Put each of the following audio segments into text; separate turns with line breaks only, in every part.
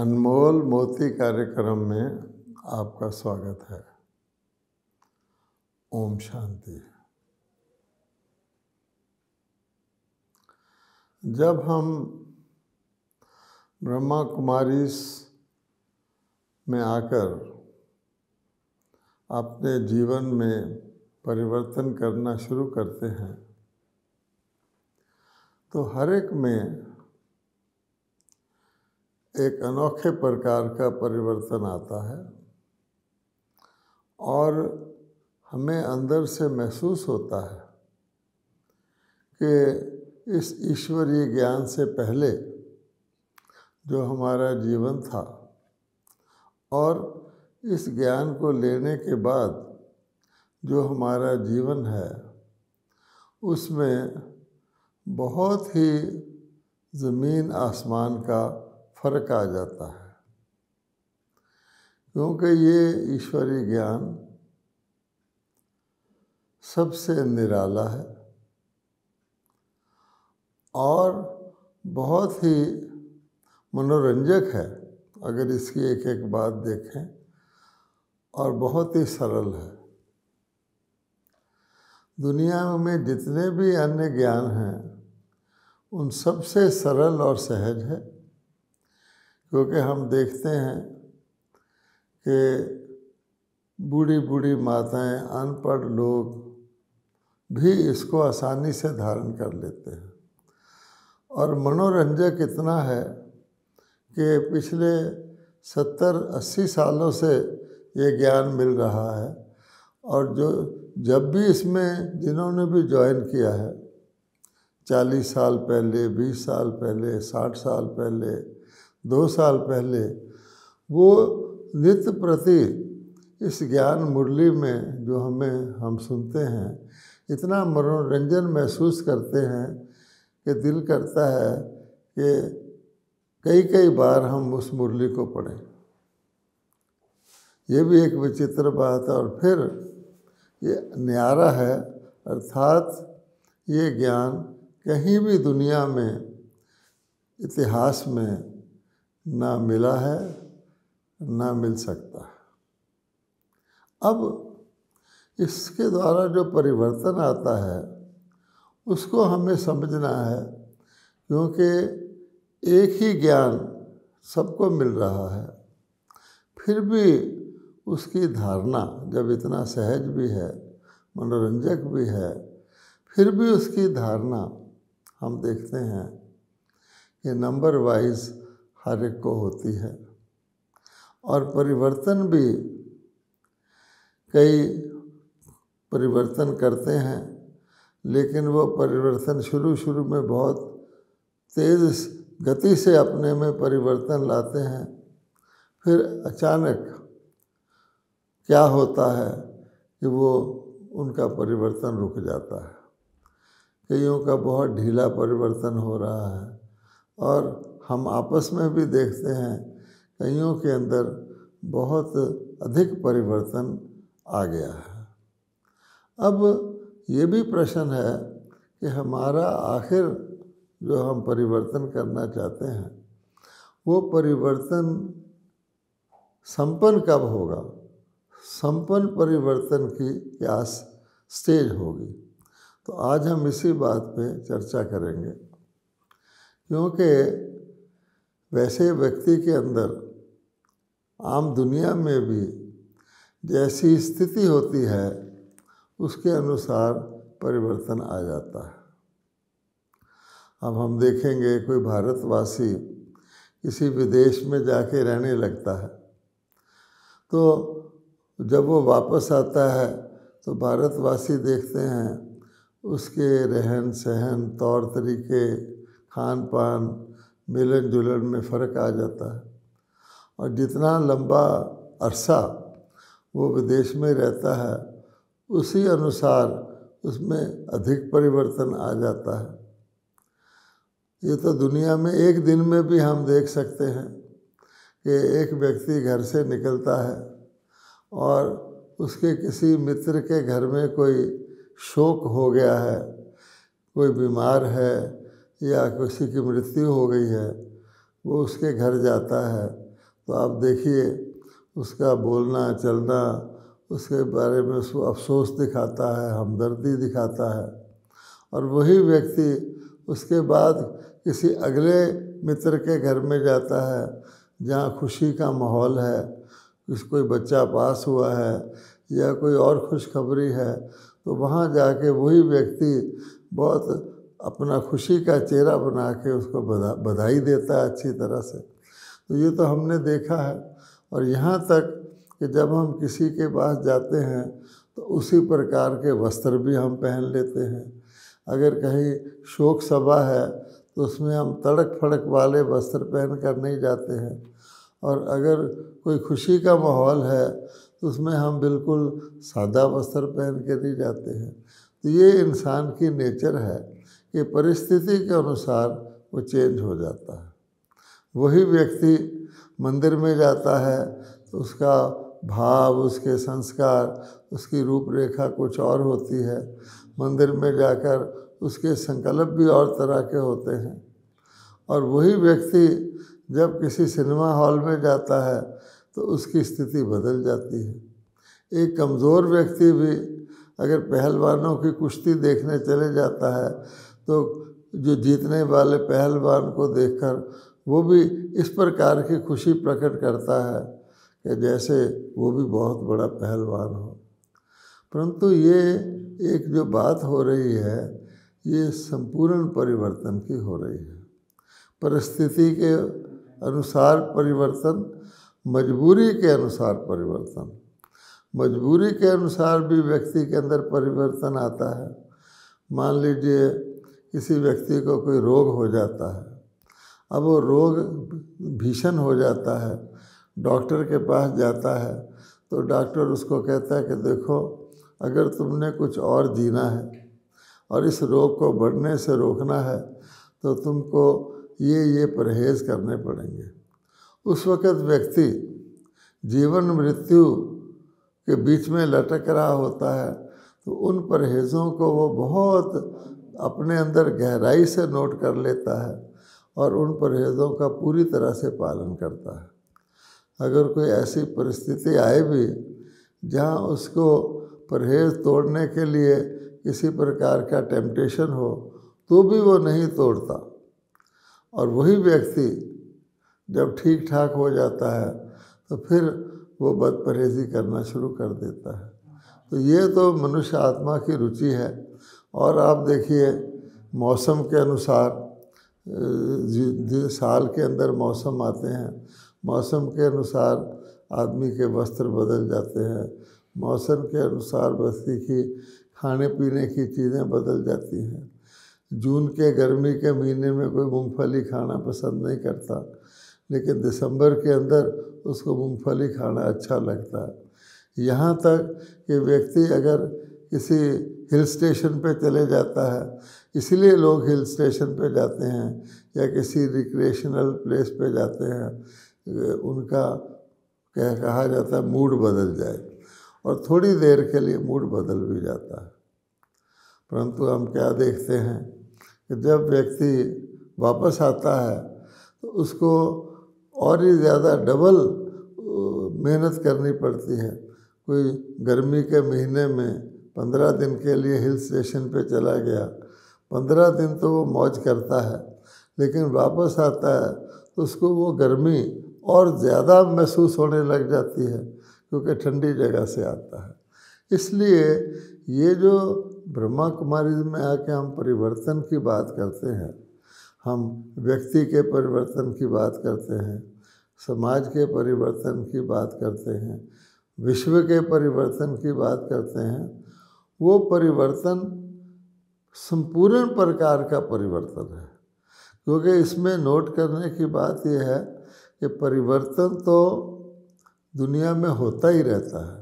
अनमोल मोती कार्यक्रम में आपका स्वागत है। ओम शांति। जब हम ब्रह्मा कुमारीज में आकर अपने जीवन में परिवर्तन करना शुरू करते हैं तो हर एक में एक अनोखे प्रकार का परिवर्तन आता है और हमें अंदर से महसूस होता है कि इस ईश्वरीय ज्ञान से पहले जो हमारा जीवन था और इस ज्ञान को लेने के बाद जो हमारा जीवन है उसमें बहुत ही ज़मीन आसमान का फर्क आ जाता है, क्योंकि ये ईश्वरीय ज्ञान सबसे निराला है और बहुत ही मनोरंजक है अगर इसकी एक एक बात देखें, और बहुत ही सरल है। दुनिया में जितने भी अन्य ज्ञान हैं उन सबसे सरल और सहज है, क्योंकि हम देखते हैं कि बूढ़ी बूढ़ी माताएं, अनपढ़ लोग भी इसको आसानी से धारण कर लेते हैं। और मनोरंजक इतना है कि पिछले 70-80 सालों से ये ज्ञान मिल रहा है और जब भी इसमें जिन्होंने भी ज्वाइन किया है, 40 साल पहले, 20 साल पहले, 60 साल पहले, 2 साल पहले, वो नित्य प्रति इस ज्ञान मुरली में जो हम सुनते हैं, इतना मनोरंजन महसूस करते हैं कि दिल करता है कि कई कई बार हम उस मुरली को पढ़ें। ये भी एक विचित्र बात है। और फिर ये न्यारा है, अर्थात ये ज्ञान कहीं भी दुनिया में इतिहास में ना मिला है, ना मिल सकता है। अब इसके द्वारा जो परिवर्तन आता है उसको हमें समझना है, क्योंकि एक ही ज्ञान सबको मिल रहा है, फिर भी उसकी धारणा जब इतना सहज भी है, मनोरंजक भी है, फिर भी उसकी धारणा हम देखते हैं कि नंबर वाइज हर एक को होती है। और परिवर्तन भी कई परिवर्तन करते हैं, लेकिन वो परिवर्तन शुरू में बहुत तेज़ गति से अपने में परिवर्तन लाते हैं, फिर अचानक क्या होता है कि वो उनका परिवर्तन रुक जाता है। कईयों का बहुत ढीला परिवर्तन हो रहा है और हम आपस में भी देखते हैं कईयों के अंदर बहुत अधिक परिवर्तन आ गया है। अब ये भी प्रश्न है कि हमारा आखिर जो हम परिवर्तन करना चाहते हैं वो परिवर्तन संपन्न कब होगा? संपन्न परिवर्तन की क्या स्टेज होगी? तो आज हम इसी बात पे चर्चा करेंगे, क्योंकि वैसे व्यक्ति के अंदर आम दुनिया में भी जैसी स्थिति होती है उसके अनुसार परिवर्तन आ जाता है। अब हम देखेंगे कोई भारतवासी किसी विदेश में जाके रहने लगता है, तो जब वो वापस आता है तो भारतवासी देखते हैं उसके रहन सहन, तौर तरीके, खान पान, मिलन जुलन में फ़र्क आ जाता है। और जितना लंबा अरसा वो विदेश में रहता है उसी अनुसार उसमें अधिक परिवर्तन आ जाता है। ये तो दुनिया में एक दिन में भी हम देख सकते हैं कि एक व्यक्ति घर से निकलता है और उसके किसी मित्र के घर में कोई शोक हो गया है, कोई बीमार है या किसी की मृत्यु हो गई है, वो उसके घर जाता है तो आप देखिए उसका बोलना चलना, उसके बारे में उसको अफसोस दिखाता है, हमदर्दी दिखाता है। और वही व्यक्ति उसके बाद किसी अगले मित्र के घर में जाता है जहाँ खुशी का माहौल है, कोई बच्चा पास हुआ है या कोई और खुशखबरी है, तो वहाँ जाके वही व्यक्ति बहुत अपना खुशी का चेहरा बना के उसको बधाई देता है अच्छी तरह से। तो ये तो हमने देखा है। और यहाँ तक कि जब हम किसी के पास जाते हैं तो उसी प्रकार के वस्त्र भी हम पहन लेते हैं। अगर कहीं शोक सभा है तो उसमें हम तड़क फड़क वाले वस्त्र पहन कर नहीं जाते हैं, और अगर कोई खुशी का माहौल है तो उसमें हम बिल्कुल सादा वस्त्र पहन के नहीं जाते हैं। तो ये इंसान की नेचर है कि परिस्थिति के अनुसार वो चेंज हो जाता है। वही व्यक्ति मंदिर में जाता है तो उसका भाव, उसके संस्कार, उसकी रूपरेखा कुछ और होती है। मंदिर में जाकर उसके संकल्प भी और तरह के होते हैं। और वही व्यक्ति जब किसी सिनेमा हॉल में जाता है तो उसकी स्थिति बदल जाती है। एक कमज़ोर व्यक्ति भी अगर पहलवानों की कुश्ती देखने चले जाता है तो जो जीतने वाले पहलवान को देखकर वो भी इस प्रकार की खुशी प्रकट करता है कि जैसे वो भी बहुत बड़ा पहलवान हो। परंतु ये एक जो बात हो रही है ये संपूर्ण परिवर्तन की हो रही है। परिस्थिति के अनुसार परिवर्तन, मजबूरी के अनुसार परिवर्तन। मजबूरी के अनुसार भी व्यक्ति के अंदर परिवर्तन आता है। मान लीजिए किसी व्यक्ति को कोई रोग हो जाता है, अब वो रोग भीषण हो जाता है, डॉक्टर के पास जाता है तो डॉक्टर उसको कहता है कि देखो अगर तुमने कुछ और जीना है और इस रोग को बढ़ने से रोकना है तो तुमको ये परहेज़ करने पड़ेंगे। उस वक़्त व्यक्ति जीवन मृत्यु के बीच में लटक रहा होता है, तो उन परहेज़ों को वो बहुत अपने अंदर गहराई से नोट कर लेता है और उन परहेज़ों का पूरी तरह से पालन करता है। अगर कोई ऐसी परिस्थिति आए भी जहाँ उसको परहेज़ तोड़ने के लिए किसी प्रकार का टेम्पटेशन हो तो भी वो नहीं तोड़ता, और वही व्यक्ति जब ठीक ठाक हो जाता है तो फिर वो बदपरहेज़ी करना शुरू कर देता है। तो ये तो मनुष्य आत्मा की रुचि है। और आप देखिए मौसम के अनुसार साल के अंदर मौसम आते हैं, मौसम के अनुसार आदमी के वस्त्र बदल जाते हैं, मौसम के अनुसार व्यक्ति की खाने पीने की चीज़ें बदल जाती हैं। जून के गर्मी के महीने में कोई मूंगफली खाना पसंद नहीं करता, लेकिन दिसंबर के अंदर उसको मूंगफली खाना अच्छा लगता है। यहाँ तक कि व्यक्ति अगर किसी हिल स्टेशन पे चले जाता है, इसीलिए लोग हिल स्टेशन पे जाते हैं या किसी रिक्रिएशनल प्लेस पे जाते हैं, उनका क्या कहा जाता है मूड बदल जाए, और थोड़ी देर के लिए मूड बदल भी जाता है। परंतु हम क्या देखते हैं कि जब व्यक्ति वापस आता है तो उसको और ही ज़्यादा डबल मेहनत करनी पड़ती है। कोई गर्मी के महीने में 15 दिन के लिए हिल स्टेशन पे चला गया, 15 दिन तो वो मौज करता है, लेकिन वापस आता है तो उसको वो गर्मी और ज़्यादा महसूस होने लग जाती है क्योंकि ठंडी जगह से आता है। इसलिए ये जो ब्रह्मा कुमारी में आके हम परिवर्तन की बात करते हैं, हम व्यक्ति के परिवर्तन की बात करते हैं, समाज के परिवर्तन की बात करते हैं, विश्व के परिवर्तन की बात करते हैं, वो परिवर्तन संपूर्ण प्रकार का परिवर्तन है। क्योंकि इसमें नोट करने की बात यह है कि परिवर्तन तो दुनिया में होता ही रहता है।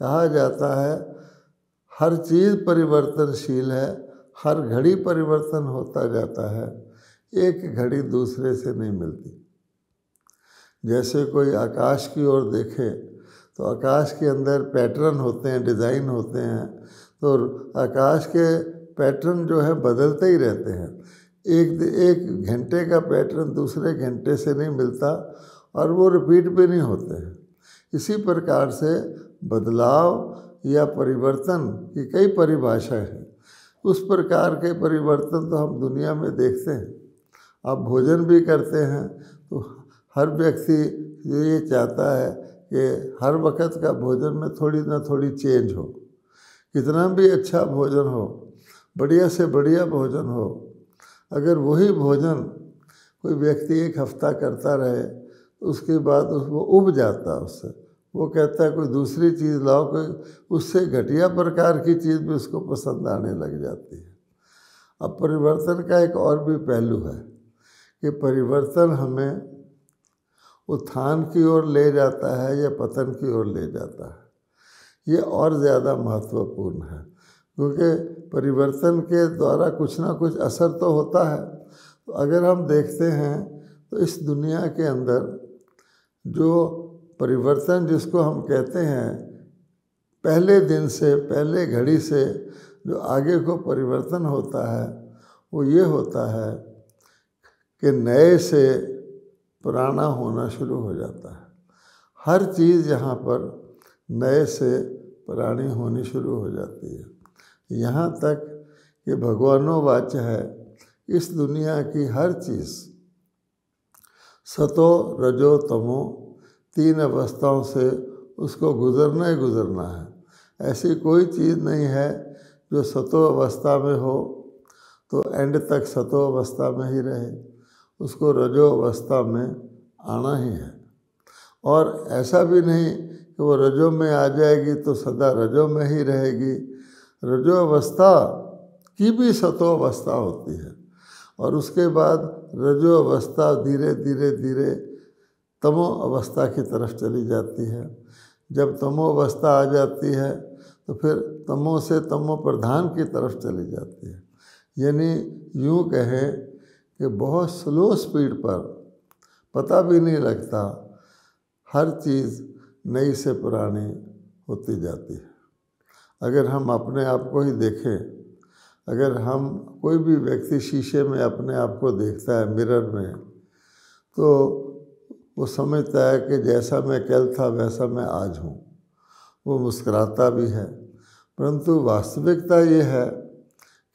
कहा जाता है हर चीज़ परिवर्तनशील है, हर घड़ी परिवर्तन होता जाता है, एक घड़ी दूसरे से नहीं मिलती। जैसे कोई आकाश की ओर देखे तो आकाश के अंदर पैटर्न होते हैं, डिज़ाइन होते हैं, तो आकाश के पैटर्न जो है बदलते ही रहते हैं। एक घंटे का पैटर्न दूसरे घंटे से नहीं मिलता, और वो रिपीट भी नहीं होते हैं। इसी प्रकार से बदलाव या परिवर्तन की कई परिभाषाएं हैं। उस प्रकार के परिवर्तन तो हम दुनिया में देखते हैं। आप भोजन भी करते हैं तो हर व्यक्ति ये चाहता है कि हर वक्त का भोजन में थोड़ी ना थोड़ी चेंज हो। कितना भी अच्छा भोजन हो, बढ़िया से बढ़िया भोजन हो, अगर वही भोजन कोई व्यक्ति एक हफ्ता करता रहे तो उसके बाद उसको उब जाता है उससे। वो कहता है कोई दूसरी चीज़ लाओ, कोई उससे घटिया प्रकार की चीज़ भी उसको पसंद आने लग जाती है। अब परिवर्तन का एक और भी पहलू है कि परिवर्तन हमें उत्थान की ओर ले जाता है या पतन की ओर ले जाता है। ये और ज़्यादा महत्वपूर्ण है, क्योंकि परिवर्तन के द्वारा कुछ ना कुछ असर तो होता है। तो अगर हम देखते हैं तो इस दुनिया के अंदर जो परिवर्तन जिसको हम कहते हैं, पहले दिन से, पहले घड़ी से जो आगे को परिवर्तन होता है, वो ये होता है कि नए से पुराना होना शुरू हो जाता है। हर चीज़ यहाँ पर नए से पुरानी होनी शुरू हो जाती है। यहाँ तक कि भगवानों वाच्य है, इस दुनिया की हर चीज़ सतो रजो तमो 3 अवस्थाओं से उसको गुज़रना ही गुज़रना है। ऐसी कोई चीज़ नहीं है जो सतो अवस्था में हो तो एंड तक सतो अवस्था में ही रहे, उसको रजो अवस्था में आना ही है। और ऐसा भी नहीं कि वो रजो में आ जाएगी तो सदा रजो में ही रहेगी। रजो अवस्था की भी सतो अवस्था होती है और उसके बाद रजो अवस्था धीरे धीरे धीरे तमो अवस्था की तरफ चली जाती है। जब तमो अवस्था आ जाती है तो फिर तमो से तमो प्रधान की तरफ चली जाती है। यानी यूँ कहें कि बहुत स्लो स्पीड पर, पता भी नहीं लगता, हर चीज़ नई से पुरानी होती जाती है। अगर हम अपने आप को ही देखें, अगर हम कोई भी व्यक्ति शीशे में अपने आप को देखता है मिरर में, तो वो समझता है कि जैसा मैं कल था वैसा मैं आज हूँ। वो मुस्कुराता भी है, परंतु वास्तविकता ये है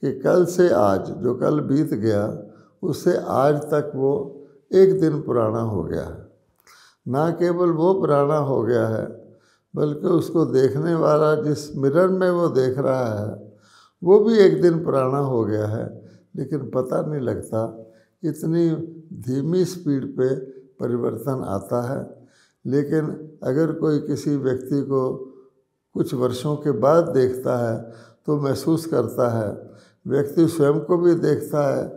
कि कल से आज, जो कल बीत गया उससे आज तक वो एक दिन पुराना हो गया है। ना केवल वो पुराना हो गया है, बल्कि उसको देखने वाला जिस मिरर में वो देख रहा है वो भी एक दिन पुराना हो गया है, लेकिन पता नहीं लगता। इतनी धीमी स्पीड पे परिवर्तन आता है। लेकिन अगर कोई किसी व्यक्ति को कुछ वर्षों के बाद देखता है तो महसूस करता है, व्यक्ति स्वयं को भी देखता है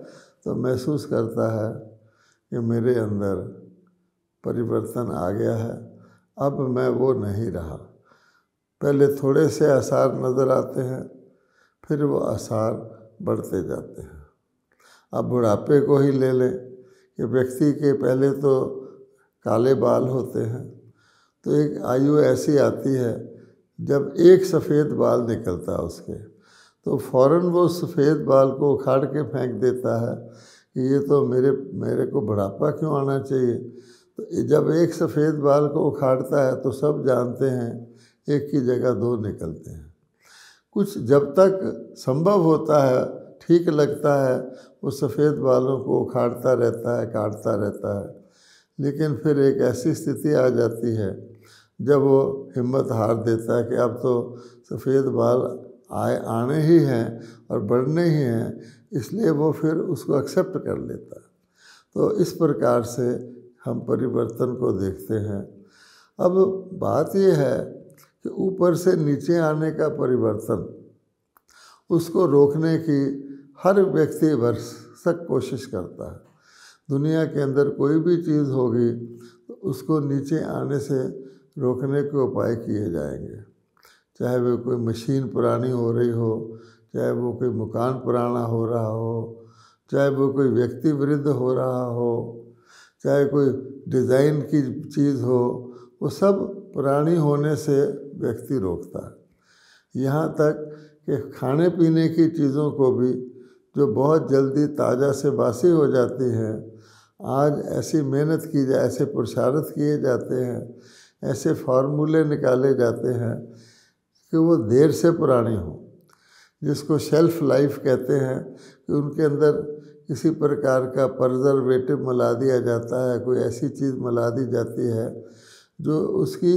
तो महसूस करता है कि मेरे अंदर परिवर्तन आ गया है, अब मैं वो नहीं रहा। पहले थोड़े से आसार नज़र आते हैं, फिर वो आसार बढ़ते जाते हैं। अब बुढ़ापे को ही ले लें कि व्यक्ति के पहले तो काले बाल होते हैं, तो एक आयु ऐसी आती है जब एक सफ़ेद बाल निकलता है उसके, तो फ़ौरन वो सफ़ेद बाल को उखाड़ के फेंक देता है कि ये तो मेरे को बुढ़ापा क्यों आना चाहिए। तो जब एक सफ़ेद बाल को उखाड़ता है तो सब जानते हैं एक की जगह 2 निकलते हैं। कुछ जब तक संभव होता है, ठीक लगता है, वो सफ़ेद बालों को उखाड़ता रहता है, काटता रहता है। लेकिन फिर एक ऐसी स्थिति आ जाती है जब वो हिम्मत हार देता है कि अब तो सफ़ेद बाल आने ही हैं और बढ़ने ही हैं, इसलिए वो फिर उसको एक्सेप्ट कर लेता है। तो इस प्रकार से हम परिवर्तन को देखते हैं। अब बात ये है कि ऊपर से नीचे आने का परिवर्तन, उसको रोकने की हर व्यक्ति भरसक कोशिश करता है। दुनिया के अंदर कोई भी चीज़ होगी तो उसको नीचे आने से रोकने के उपाय किए जाएंगे। चाहे वो कोई मशीन पुरानी हो रही हो, चाहे वो कोई मकान पुराना हो रहा हो, चाहे वो कोई व्यक्ति वृद्ध हो रहा हो, चाहे कोई डिज़ाइन की चीज़ हो, वो सब पुरानी होने से व्यक्ति रोकता है। यहाँ तक कि खाने पीने की चीज़ों को भी, जो बहुत जल्दी ताज़ा से बासी हो जाती हैं, आज ऐसी मेहनत की जाए, ऐसे पुरुषार्थ किए जाते हैं, ऐसे फार्मूले निकाले जाते हैं कि वो देर से पुरानी हो, जिसको शेल्फ लाइफ कहते हैं, कि उनके अंदर किसी प्रकार का प्रिजर्वेटिव मिला दिया जाता है, कोई ऐसी चीज़ मिला दी जाती है जो उसकी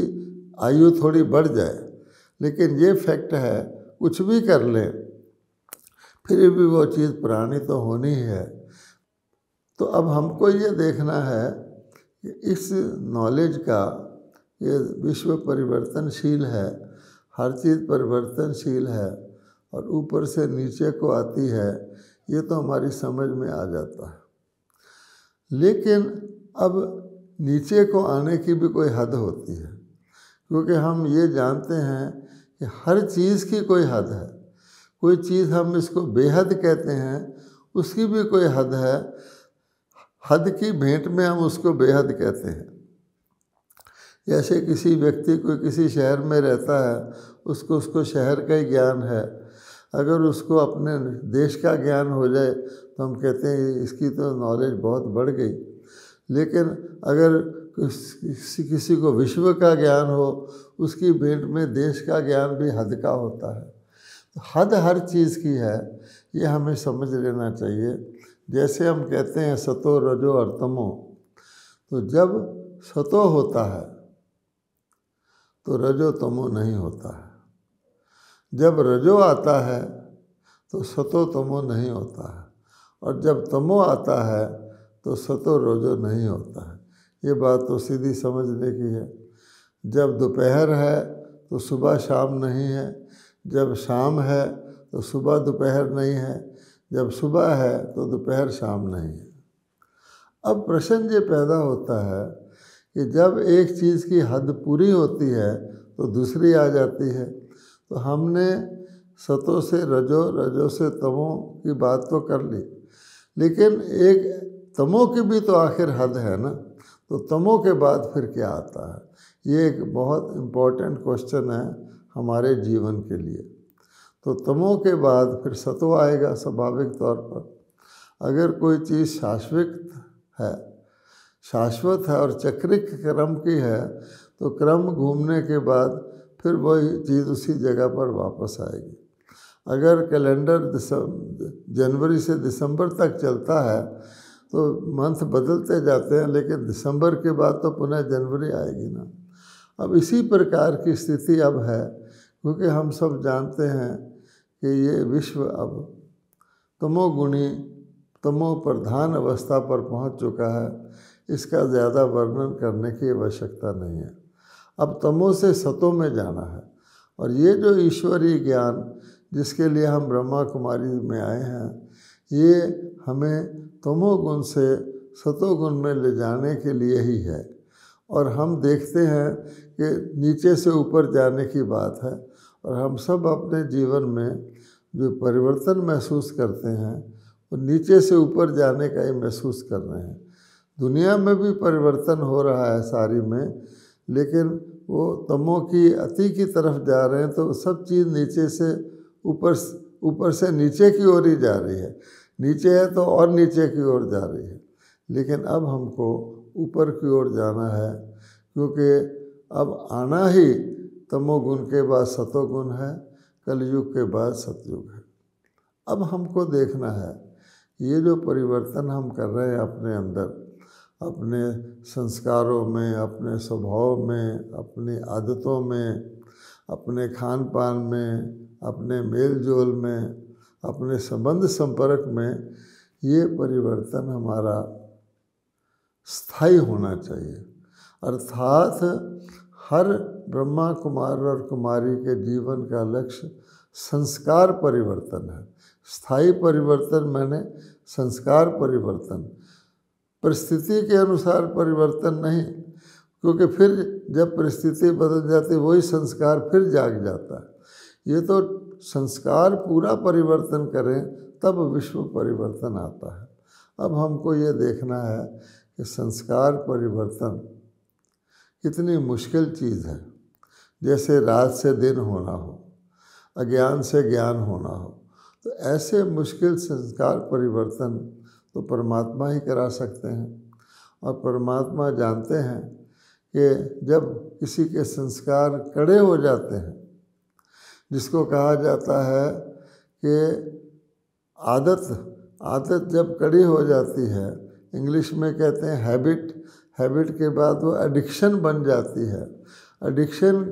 आयु थोड़ी बढ़ जाए। लेकिन ये फैक्ट है, कुछ भी कर लें फिर भी वो चीज़ पुरानी तो होनी ही है। तो अब हमको ये देखना है कि इस नॉलेज का, ये विश्व परिवर्तनशील है, हर चीज़ परिवर्तनशील है और ऊपर से नीचे को आती है, ये तो हमारी समझ में आ जाता है। लेकिन अब नीचे को आने की भी कोई हद होती है, क्योंकि हम ये जानते हैं कि हर चीज़ की कोई हद है। कोई चीज़ हम इसको बेहद कहते हैं, उसकी भी कोई हद है। हद की भेंट में हम उसको बेहद कहते हैं। जैसे किसी व्यक्ति को किसी शहर में रहता है, उसको शहर का ही ज्ञान है। अगर उसको अपने देश का ज्ञान हो जाए तो हम कहते हैं इसकी तो नॉलेज बहुत बढ़ गई। लेकिन अगर किसी को विश्व का ज्ञान हो, उसकी भेंट में देश का ज्ञान भी हद का होता है। तो हद हर चीज़ की है, ये हमें समझ लेना चाहिए। जैसे हम कहते हैं सतो रजो और तमो, तो जब सतो होता है तो रजो तमो नहीं होता है। जब रजो आता है तो सतो तमो नहीं होता है, और जब तमो आता है तो सतो रजो नहीं होता है। ये बात तो सीधी समझने की है। जब दोपहर है तो सुबह शाम नहीं है, जब शाम है तो सुबह दोपहर नहीं है, जब सुबह है तो दोपहर शाम नहीं है। अब प्रश्न ये पैदा होता है कि जब एक चीज़ की हद पूरी होती है तो दूसरी आ जाती है। तो हमने सतो से रजो, रजो से तमो की बात तो कर ली, लेकिन एक तमो की भी तो आखिर हद है ना। तो तमो के बाद फिर क्या आता है, ये एक बहुत इम्पोर्टेंट क्वेश्चन है हमारे जीवन के लिए। तो तमो के बाद फिर सतो आएगा स्वाभाविक तौर पर। अगर कोई चीज़ शाश्वत है और चक्रिक क्रम की है, तो क्रम घूमने के बाद फिर वही चीज़ उसी जगह पर वापस आएगी। अगर कैलेंडर जनवरी से दिसंबर तक चलता है तो मंथ बदलते जाते हैं, लेकिन दिसंबर के बाद तो पुनः जनवरी आएगी ना। अब इसी प्रकार की स्थिति अब है, क्योंकि हम सब जानते हैं कि ये विश्व अब तमोगुणी, तमो प्रधान अवस्था पर पहुंच चुका है। इसका ज़्यादा वर्णन करने की आवश्यकता नहीं है। अब तमो से सतो में जाना है, और ये जो ईश्वरीय ज्ञान जिसके लिए हम ब्रह्मा कुमारी में आए हैं, ये हमें तमोगुण से सतोगुण में ले जाने के लिए ही है। और हम देखते हैं कि नीचे से ऊपर जाने की बात है, और हम सब अपने जीवन में जो परिवर्तन महसूस करते हैं वो नीचे से ऊपर जाने का ही महसूस कर रहे हैं। दुनिया में भी परिवर्तन हो रहा है सारी में, लेकिन वो तमो की अति की तरफ जा रहे हैं, तो सब चीज़ नीचे से ऊपर से नीचे की ओर ही जा रही है। नीचे है तो और नीचे की ओर जा रही है। लेकिन अब हमको ऊपर की ओर जाना है, क्योंकि अब आना ही तमोगुण के बाद सतोगुण है, कलयुग के बाद सतयुग है। अब हमको देखना है ये जो परिवर्तन हम कर रहे हैं अपने अंदर, अपने संस्कारों में, अपने स्वभाव में, अपनी आदतों में, अपने खान पान में, अपने मेल जोल में, अपने संबंध संपर्क में, ये परिवर्तन हमारा स्थायी होना चाहिए। अर्थात हर ब्रह्मा कुमार और कुमारी के जीवन का लक्ष्य संस्कार परिवर्तन है। स्थायी परिवर्तन माने संस्कार परिवर्तन, परिस्थिति के अनुसार परिवर्तन नहीं, क्योंकि फिर जब परिस्थिति बदल जाती वही संस्कार फिर जाग जाता है। ये तो संस्कार पूरा परिवर्तन करें तब विश्व परिवर्तन आता है। अब हमको ये देखना है कि संस्कार परिवर्तन कितनी मुश्किल चीज़ है। जैसे रात से दिन होना हो, अज्ञान से ज्ञान होना हो, तो ऐसे मुश्किल संस्कार परिवर्तन तो परमात्मा ही करा सकते हैं। और परमात्मा जानते हैं कि जब किसी के संस्कार कड़े हो जाते हैं, जिसको कहा जाता है कि आदत जब कड़ी हो जाती है, इंग्लिश में कहते हैं हैबिट के बाद वो एडिक्शन बन जाती है। एडिक्शन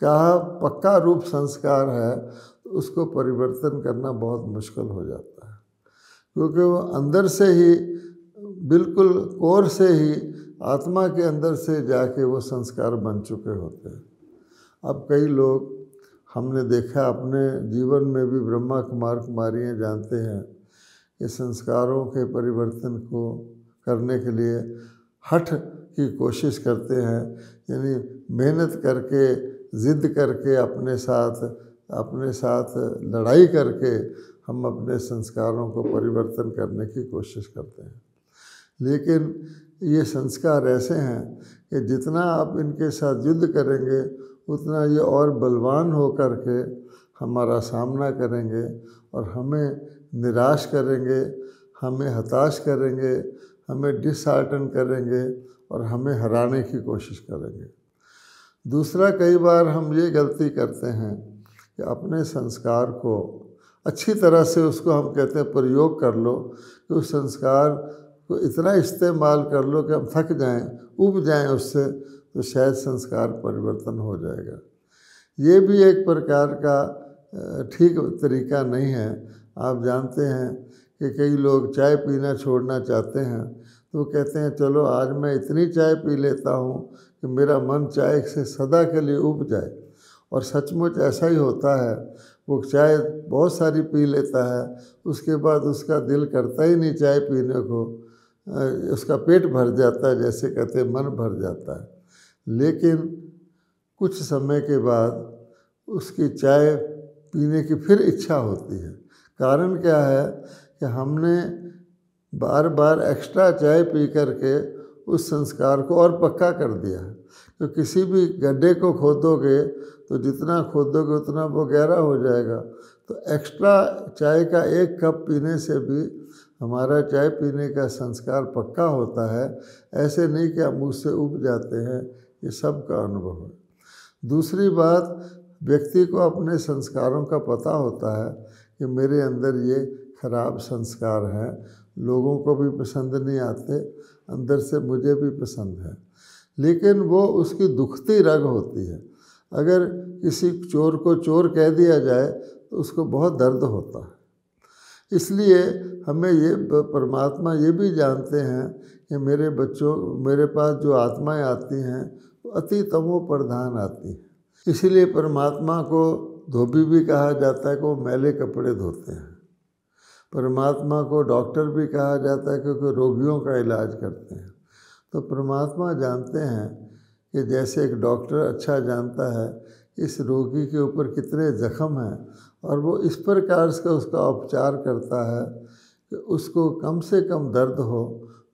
का पक्का रूप संस्कार है, तो उसको परिवर्तन करना बहुत मुश्किल हो जाता है, क्योंकि वो अंदर से ही, बिल्कुल कोर से ही, आत्मा के अंदर से जाके वो संस्कार बन चुके होते हैं। अब कई लोग हमने देखा अपने जीवन में भी, ब्रह्मा कुमार कुमारियाँ जानते हैं कि संस्कारों के परिवर्तन को करने के लिए हठ की कोशिश करते हैं, यानी मेहनत करके, ज़िद करके, अपने साथ लड़ाई करके हम अपने संस्कारों को परिवर्तन करने की कोशिश करते हैं। लेकिन ये संस्कार ऐसे हैं कि जितना आप इनके साथ युद्ध करेंगे, उतना ये और बलवान हो कर के हमारा सामना करेंगे और हमें निराश करेंगे, हमें हताश करेंगे, हमें डिसहार्टन करेंगे और हमें हराने की कोशिश करेंगे। दूसरा, कई बार हम ये गलती करते हैं कि अपने संस्कार को अच्छी तरह से, उसको हम कहते हैं प्रयोग कर लो, कि उस संस्कार को इतना इस्तेमाल कर लो कि हम थक जाएं, ऊब जाएं उससे, तो शायद संस्कार परिवर्तन हो जाएगा। ये भी एक प्रकार का ठीक तरीका नहीं है। आप जानते हैं कि कई लोग चाय पीना छोड़ना चाहते हैं, तो वो कहते हैं चलो आज मैं इतनी चाय पी लेता हूँ कि मेरा मन चाय से सदा के लिए ऊब जाए। और सचमुच ऐसा ही होता है। वो चाय बहुत सारी पी लेता है, उसके बाद उसका दिल करता ही नहीं चाय पीने को, उसका पेट भर जाता है, जैसे कहते हैं मन भर जाता है। लेकिन कुछ समय के बाद उसकी चाय पीने की फिर इच्छा होती है। कारण क्या है कि हमने बार बार एक्स्ट्रा चाय पी करके उस संस्कार को और पक्का कर दिया है। तो किसी भी गड्ढे को खोदोगे तो जितना खोदोगे उतना वो गहरा हो जाएगा। तो एक्स्ट्रा चाय का एक कप पीने से भी हमारा चाय पीने का संस्कार पक्का होता है। ऐसे नहीं कि हम उससे उब जाते हैं। ये सब का अनुभव है। दूसरी बात, व्यक्ति को अपने संस्कारों का पता होता है कि मेरे अंदर ये खराब संस्कार हैं, लोगों को भी पसंद नहीं आते, अंदर से मुझे भी पसंद है, लेकिन वो उसकी दुखती रग होती है। अगर किसी चोर को चोर कह दिया जाए तो उसको बहुत दर्द होता है। इसलिए हमें ये परमात्मा ये भी जानते हैं कि मेरे बच्चों, मेरे पास जो आत्माएं आती हैं वो अति तमो प्रधान आती हैं। इसीलिए परमात्मा को धोबी भी कहा जाता है कि वो मैले कपड़े धोते हैं। परमात्मा को डॉक्टर भी कहा जाता है क्योंकि रोगियों का इलाज करते हैं। तो परमात्मा जानते हैं कि जैसे एक डॉक्टर अच्छा जानता है इस रोगी के ऊपर कितने जख्म हैं, और वो इस प्रकार से उसका उपचार करता है कि उसको कम से कम दर्द हो,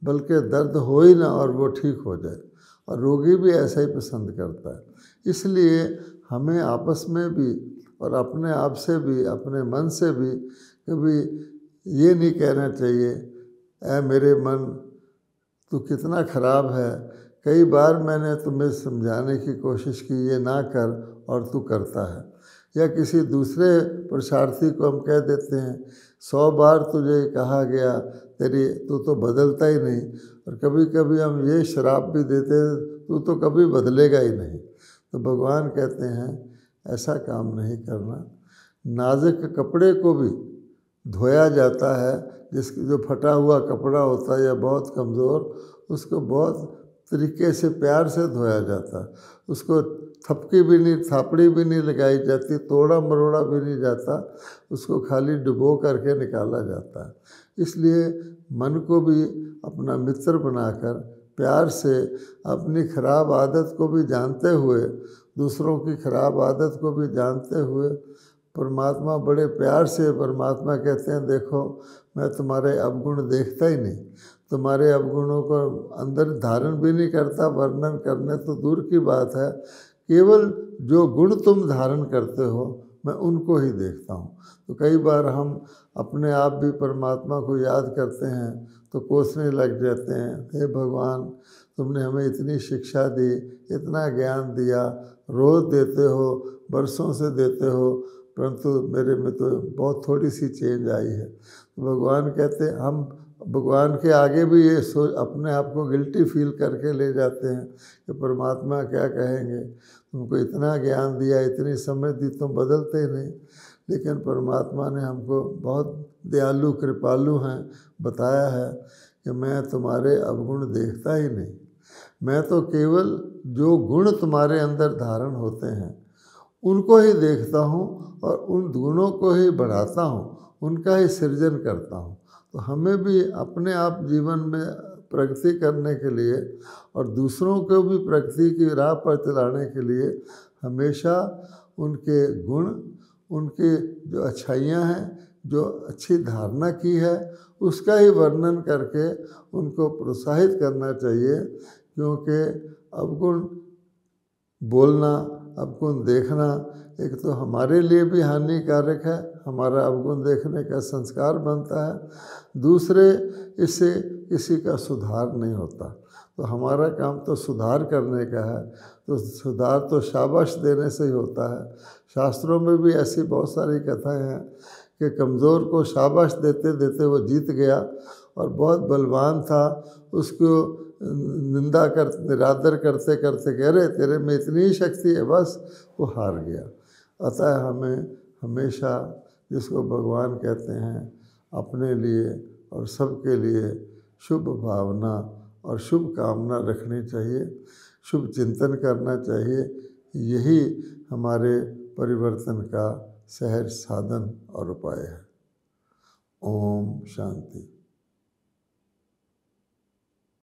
बल्कि दर्द हो ही ना और वो ठीक हो जाए। और रोगी भी ऐसा ही पसंद करता है। इसलिए हमें आपस में भी और अपने आप से भी, अपने मन से भी कभी ये नहीं कहना चाहिए ऐ मेरे मन तू कितना ख़राब है। कई बार मैंने तुम्हें समझाने की कोशिश की ये ना कर और तू करता है। या किसी दूसरे पुरुषार्थी को हम कह देते हैं 100 बार तुझे कहा गया तू तो बदलता ही नहीं। और कभी कभी हम ये श्राप भी देते हैं तू तो कभी बदलेगा ही नहीं। तो भगवान कहते हैं ऐसा काम नहीं करना। नाजुक कपड़े को भी धोया जाता है, जो फटा हुआ कपड़ा होता है या बहुत कमज़ोर, उसको बहुत तरीके से प्यार से धोया जाता है। उसको थपकी भी नहीं, थापड़ी भी नहीं लगाई जाती, तोड़ा मरोड़ा भी नहीं जाता, उसको खाली डुबो करके निकाला जाता है। इसलिए मन को भी अपना मित्र बनाकर प्यार से अपनी खराब आदत को भी जानते हुए, दूसरों की खराब आदत को भी जानते हुए, परमात्मा बड़े प्यार से परमात्मा कहते हैं देखो मैं तुम्हारे अवगुण देखता ही नहीं, तुम्हारे अवगुणों को अंदर धारण भी नहीं करता, वर्णन करने तो दूर की बात है। केवल जो गुण तुम धारण करते हो मैं उनको ही देखता हूँ। तो कई बार हम अपने आप भी परमात्मा को याद करते हैं तो कोसने लग जाते हैं, हे भगवान तुमने हमें इतनी शिक्षा दी, इतना ज्ञान दिया, रोज़ देते हो, बरसों से देते हो, परंतु मेरे में तो बहुत थोड़ी सी चेंज आई है। तो भगवान कहते हैं, हम भगवान के आगे भी ये सोच अपने आप को गिल्टी फील करके ले जाते हैं कि परमात्मा क्या कहेंगे, तुमको इतना ज्ञान दिया, इतनी समझ दी, तुम बदलते ही नहीं। लेकिन परमात्मा ने हमको बहुत दयालु कृपालु हैं, बताया है कि मैं तुम्हारे अवगुण देखता ही नहीं, मैं तो केवल जो गुण तुम्हारे अंदर धारण होते हैं उनको ही देखता हूँ और उन गुणों को ही बढ़ाता हूँ, उनका ही सृजन करता हूँ। तो हमें भी अपने आप जीवन में प्रगति करने के लिए और दूसरों को भी प्रगति की राह पर चलाने के लिए हमेशा उनके गुण, उनकी जो अच्छाइयाँ हैं, जो अच्छी धारणा की है, उसका ही वर्णन करके उनको प्रोत्साहित करना चाहिए। क्योंकि अवगुण बोलना, अवगुण देखना एक तो हमारे लिए भी हानिकारक है, हमारा अवगुण देखने का संस्कार बनता है, दूसरे इससे किसी का सुधार नहीं होता। तो हमारा काम तो सुधार करने का है, तो सुधार तो शाबाश देने से ही होता है। शास्त्रों में भी ऐसी बहुत सारी कथाएं हैं कि कमज़ोर को शाबाश देते देते वो जीत गया और बहुत बलवान था उसको निंदा कर निरादर करते करते कह रहे तेरे में इतनी ही शक्ति है, बस वो हार गया। अतः हमें हमेशा जिसको भगवान कहते हैं अपने लिए और सबके लिए शुभ भावना और शुभ कामना रखनी चाहिए, शुभ चिंतन करना चाहिए। यही हमारे परिवर्तन का सहज साधन और उपाय है। ओम शांति।